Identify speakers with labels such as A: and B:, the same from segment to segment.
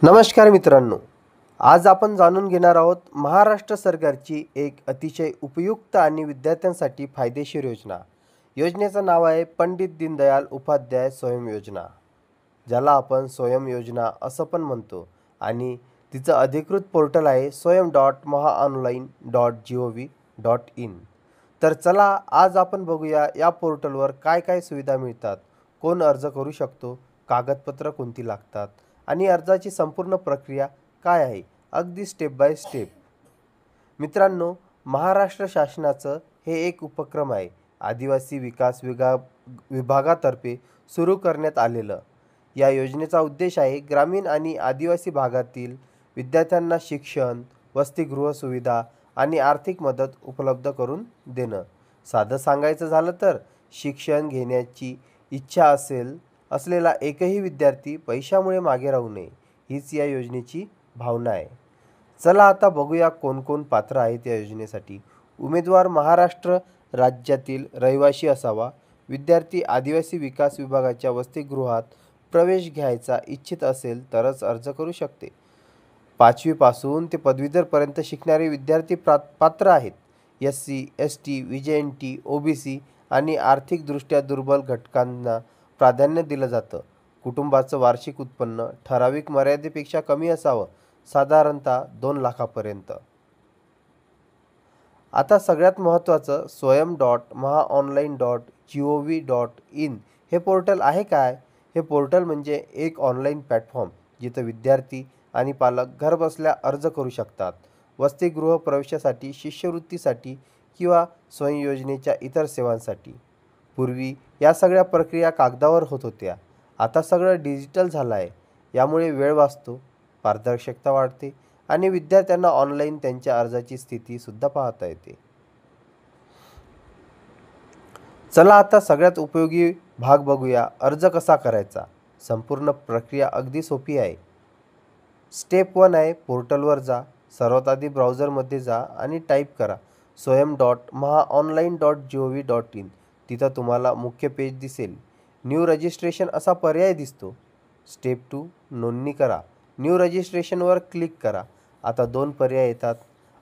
A: नमस्कार मित्रांनो, आज आपण जाणून घेणार आहोत महाराष्ट्र सरकारची एक अतिशय उपयुक्त आणि विद्यार्थ्यांसाठी फायदेशीर योजना. योजनेचं नाव आहे पंडित दीनदयाल उपाध्याय स्वयं योजना, ज्याला आपण स्वयं योजना असं पण म्हणतो. आणि तिचं अधिकृत पोर्टल आहे swayam.mahaonline.gov.in. तर चला आज आपण बघूया या पोर्टलवर काय काय सुविधा मिळतात, कोण अर्ज करू शकतो, कागदपत्र कोणती लागतात आणि अर्जाची संपूर्ण प्रक्रिया काय आहे, अगदी स्टेप बाय स्टेप. मित्रांनो, महाराष्ट्र शासनाचं हे एक उपक्रम आहे. आदिवासी विकास विभागातर्फे सुरू करण्यात आलेलं या योजनेचा उद्देश आहे ग्रामीण आणि आदिवासी भागातील विद्यार्थ्यांना शिक्षण, वसतिगृह सुविधा आणि आर्थिक मदत उपलब्ध करून देणं. साधं सांगायचं झालं तर शिक्षण घेण्याची इच्छा असलेला एकही विद्यार्थी पैशामुळे मागे राहू नये, हीच या योजनेची भावना आहे. चला आता बघूया कोण पात्र आहेत या योजनेसाठी. उमेदवार महाराष्ट्र राज्यातील रहिवासी असावा. विद्यार्थी आदिवासी विकास विभागाच्या वसतिगृहात प्रवेश घ्यायचा इच्छित असेल तरच अर्ज करू शकते. 5वी पासून ते पदवीधरपर्यंत शिकणारे विद्यार्थी पात्र आहेत. SC, ST, VJNT, OBC आणि आर्थिकदृष्ट्या दुर्बल घटकांना प्राधान्य दिलं जातं. कुटुंबाचं वार्षिक उत्पन्न ठराविक मर्यादेपेक्षा कमी असावं, साधारणतः 2 लाखापर्यंत. आता सगळ्यात महत्त्वाचं, swayam.mahaonline.gov.in हे पोर्टल आहे काय? हे पोर्टल म्हणजे एक ऑनलाईन प्लॅटफॉर्म जिथं विद्यार्थी आणि पालक घरबसल्या अर्ज करू शकतात. वसतिगृह प्रवेशासाठी, शिष्यवृत्तीसाठी किंवा स्वयं योजनेच्या इतर सेवांसाठी. पूर्वी या सगळ्या प्रक्रिया कागदावर होत होत्या. आता सगळं डिजिटल झालं आहे. यामुळे वेळ वाचतो, पारदर्शकता वाढते आणि विद्यार्थ्यांना ऑनलाईन त्यांच्या अर्जाची स्थितीसुद्धा पाहता येते. चला आता सगळ्यात उपयोगी भाग बघूया, अर्ज कसा करायचा. संपूर्ण प्रक्रिया अगदी सोपी आहे. स्टेप 1 आहे, पोर्टलवर जा. सर्वात आधी ब्राउझरमध्ये जा आणि टाईप करा swayam.mahaonline.gov.in. तिथं तुम्हाला मुख्य पेज दिसेल. न्यू रजिस्ट्रेशन असा पर्याय दिसतो. स्टेप 2, नोंदणी करा. न्यू रजिस्ट्रेशनवर क्लिक करा. आता 2 पर्याय येतात,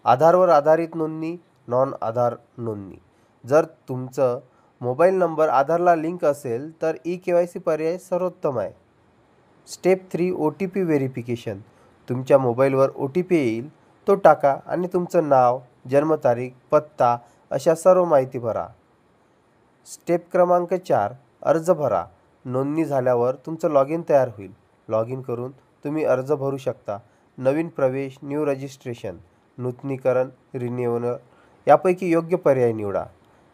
A: आधारवर आधारित नोंदणी, नॉन आधार नोंदणी. जर तुमचं मोबाईल नंबर आधारला लिंक असेल तर eKYC पर्याय सर्वोत्तम आहे. Step 3, OTP verification. तुमच्या मोबाईलवर OTP येईल, तो टाका आणि तुमचं नाव, जन्मतारीख, पत्ता अशा सर्व माहिती भरा. स्टेप क्रमांक 4, अर्ज भरा. नोंदणी झाल्यावर तुमचं लॉगिन तयार होईल. लॉगिन करून तुम्ही अर्ज भरू शकता. नवीन प्रवेश, न्यू रजिस्ट्रेशन, नूतनीकरण, रिन्युअल यापैकी योग्य पर्याय निवडा.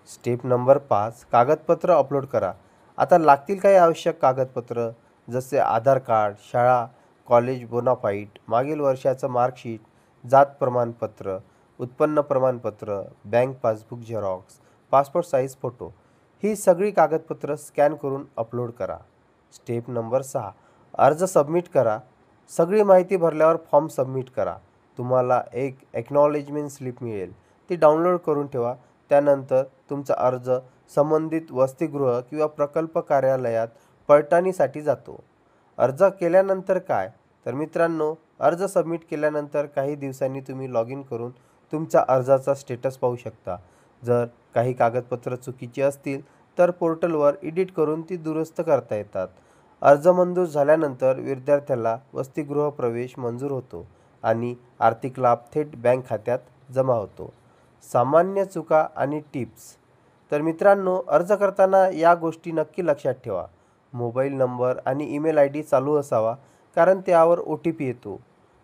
A: स्टेप नंबर 5, कागदपत्र अपलोड करा. आता लागतील काही आवश्यक कागदपत्र जसे आधार कार्ड, शाळा कॉलेज बोनाफाईड, मागील वर्षाचं मार्कशीट, जात प्रमाणपत्र, उत्पन्न प्रमाणपत्र, bank passbook xerox, passport size photo ही सगळी कागदपत्र स्कॅन करून अपलोड करा. स्टेप नंबर 6, अर्ज सबमिट करा. सगळी माहिती भरल्यावर फॉर्म सबमिट करा. तुम्हाला एक एक्नॉलेजमेंट स्लिप मिळेल, ती डाउनलोड करून ठेवा. त्यानंतर तुमचा अर्ज संबंधित वसतिगृह किंवा प्रकल्प कार्यालयात पडताळणीसाठी जातो. अर्ज केल्यानंतर काय तर मित्रांनो, अर्ज सबमिट केल्यानंतर काही दिवसांनी तुम्ही लॉगिन करून तुमचा अर्जाचा स्टेटस पाहू शकता. जर काही कागदपत्र चुकीची असतील तर पोर्टलवर एडिट करून ती दुरुस्त करता येतात. अर्ज मंजूर झाल्यानंतर विद्यार्थ्याला वसतिगृह प्रवेश मंजूर होतो आणि आर्थिक लाभ थेट बँक खात्यात जमा होतो. सामान्य चुका आणि टिप्स. तर मित्रांनो, अर्ज करताना या गोष्टी नक्की लक्षात ठेवा. मोबाईल नंबर आणि ईमेल ID चालू असावा, कारण त्यावर OTP येतो.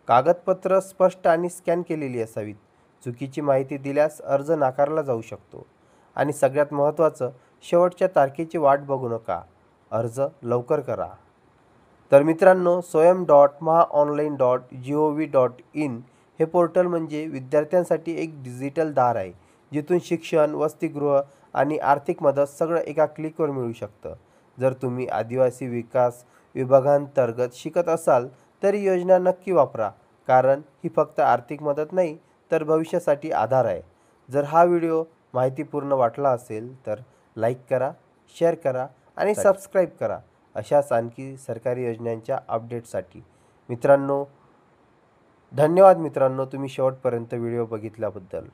A: कागदपत्र स्पष्ट आणि स्कॅन केलेली असावीत. चुकीची माहिती दिल्यास अर्ज नाकारला जाऊ शकतो. आणि सगळ्यात महत्त्वाचं, शेवटच्या तारखेची वाट बघू नका, अर्ज लवकर करा. तर मित्रांनो, swayam.mahaonline.gov.in हे पोर्टल म्हणजे विद्यार्थ्यांसाठी एक डिजिटल दार आहे, जिथून शिक्षण, वसतिगृह आणि आर्थिक मदत सगळं एका क्लिकवर मिळू शकतं. जर तुम्ही आदिवासी विकास विभागांतर्गत शिकत असाल तर ही योजना नक्की वापरा, कारण ही फक्त आर्थिक मदत नाही तर भविष्यासाठी आधार आहे. जर हा व्हिडिओ माहितीपूर्ण वाटला असेल तर लाईक करा, शेअर करा आणि सबस्क्राईब करा. अशाच आणखी सरकारी योजनांच्या अपडेटसाठी. मित्रांनो, धन्यवाद मित्रांनो, तुम्ही शेवटपर्यंत व्हिडिओ बघितल्याबद्दल.